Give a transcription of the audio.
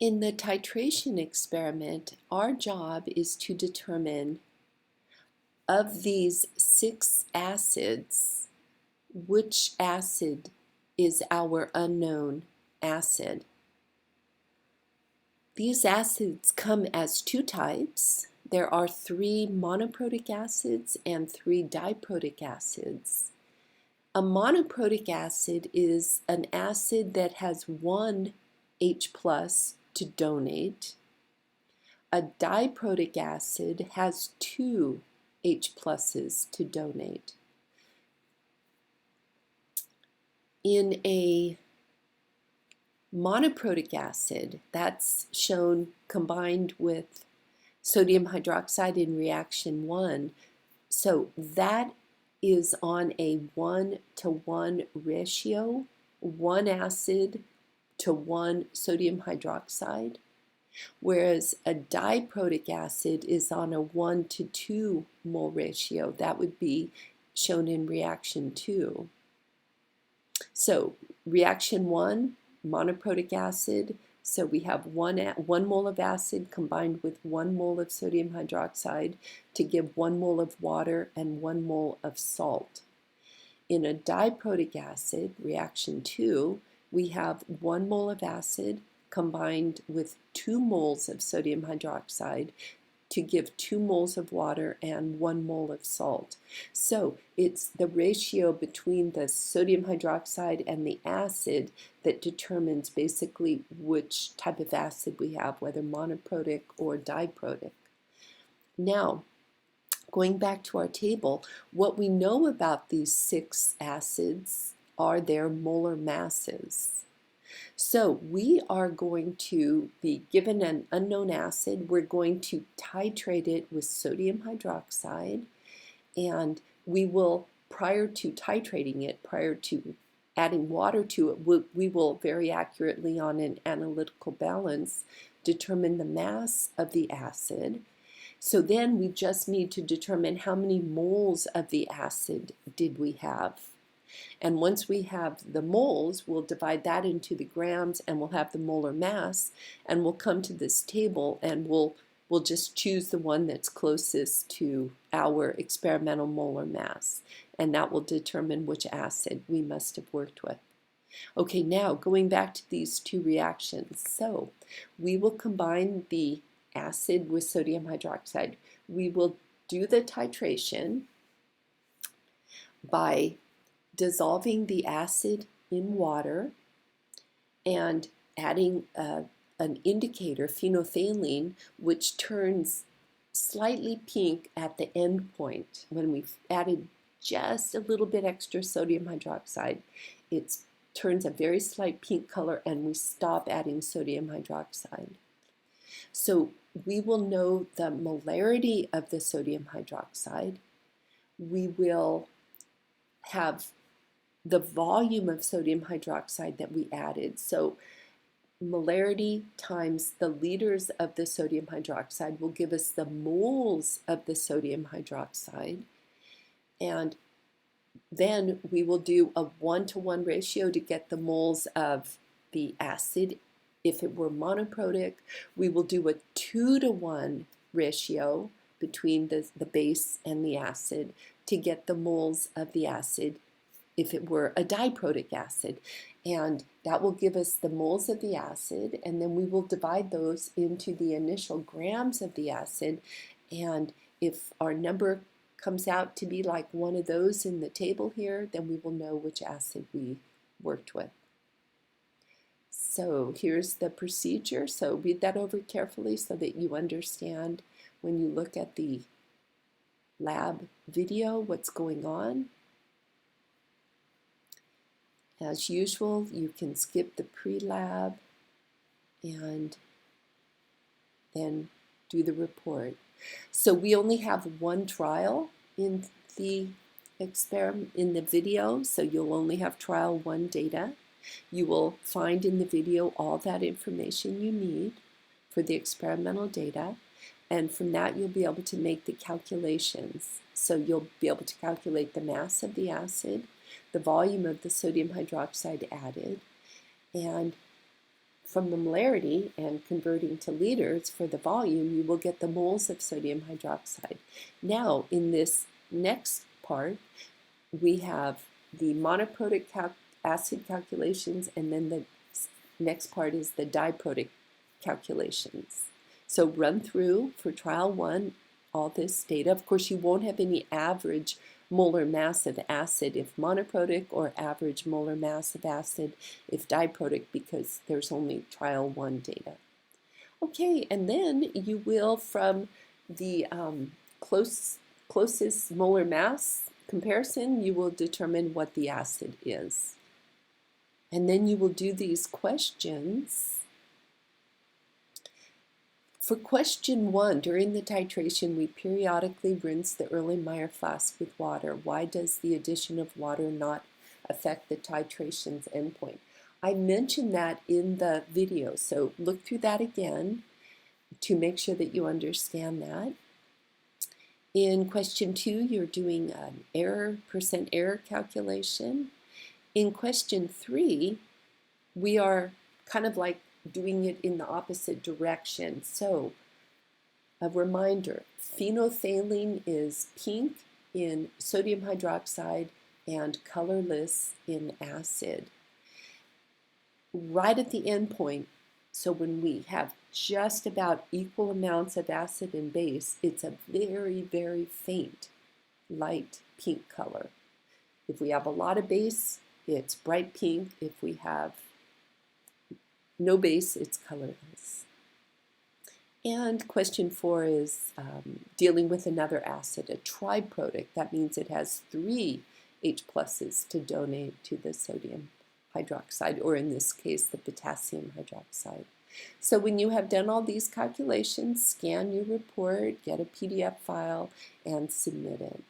In the titration experiment, our job is to determine of these 6 acids, which acid is our unknown acid. These acids come as 2 types. There are 3 monoprotic acids and 3 diprotic acids. A monoprotic acid is an acid that has 1 H plus to donate. A diprotic acid has 2 H pluses to donate. In a monoprotic acid, that's shown combined with sodium hydroxide in reaction 1, so that is on a 1-to-1 ratio, 1 acid to 1 sodium hydroxide, whereas a diprotic acid is on a 1-to-2 mole ratio. That would be shown in reaction 2. So reaction 1, monoprotic acid, so we have 1 mole of acid combined with 1 mole of sodium hydroxide to give 1 mole of water and 1 mole of salt. In a diprotic acid, reaction 2, we have 1 mole of acid combined with 2 moles of sodium hydroxide to give 2 moles of water and 1 mole of salt. So it's the ratio between the sodium hydroxide and the acid that determines basically which type of acid we have, whether monoprotic or diprotic. Now, going back to our table, what we know about these 6 acids are their molar masses. So we are going to be given an unknown acid. We're going to titrate it with sodium hydroxide, and we will, prior to titrating it, prior to adding water to it, we will very accurately on an analytical balance determine the mass of the acid. So then we just need to determine how many moles of the acid did we have. And once we have the moles, we'll divide that into the grams and we'll have the molar mass, and we'll come to this table and we'll just choose the one that's closest to our experimental molar mass, and that will determine which acid we must have worked with. Okay, now going back to these 2 reactions. So we will combine the acid with sodium hydroxide. We will do the titration by dissolving the acid in water and adding an indicator, phenolphthalein, which turns slightly pink at the end point. When we've added just a little bit extra sodium hydroxide, it turns a very slight pink color, and we stop adding sodium hydroxide. So we will know the molarity of the sodium hydroxide. We will have the volume of sodium hydroxide that we added. So molarity times the liters of the sodium hydroxide will give us the moles of the sodium hydroxide. And then we will do a 1-to-1 ratio to get the moles of the acid. If it were monoprotic, we will do a 2-to-1 ratio between the base and the acid to get the moles of the acid if it were a diprotic acid. And that will give us the moles of the acid, and then we will divide those into the initial grams of the acid. And if our number comes out to be like one of those in the table here, then we will know which acid we worked with. So here's the procedure. So read that over carefully so that you understand when you look at the lab video what's going on. As usual, you can skip the pre-lab and then do the report. So we only have 1 trial in the experiment, in the video, so you'll only have trial 1 data. You will find in the video all that information you need for the experimental data, and from that you'll be able to make the calculations. So you'll be able to calculate the mass of the acid, the volume of the sodium hydroxide added, and from the molarity and converting to liters for the volume, you will get the moles of sodium hydroxide. Now, in this next part, we have the monoprotic acid calculations, and then the next part is the diprotic calculations. So run through for trial 1 all this data. Of course, you won't have any average molar mass of acid if monoprotic, or average molar mass of acid if diprotic, because there's only trial 1 data. Okay, and then you will, from the closest molar mass comparison, you will determine what the acid is. And then you will do these questions. For question 1, during the titration, we periodically rinse the Erlenmeyer flask with water. Why does the addition of water not affect the titration's endpoint? I mentioned that in the video, so look through that again to make sure that you understand that. In question 2, you're doing an percent error calculation. In question 3, we are kind of like doing it in the opposite direction. So, a reminder, phenolphthalein is pink in sodium hydroxide and colorless in acid. Right at the end point, so when we have just about equal amounts of acid and base, it's a very, very faint, light pink color. If we have a lot of base, it's bright pink. If we have no base, it's colorless. And question 4 is dealing with another acid, a triprotic. That means it has 3 H pluses to donate to the sodium hydroxide, or in this case, the potassium hydroxide. So when you have done all these calculations, scan your report, get a PDF file, and submit it.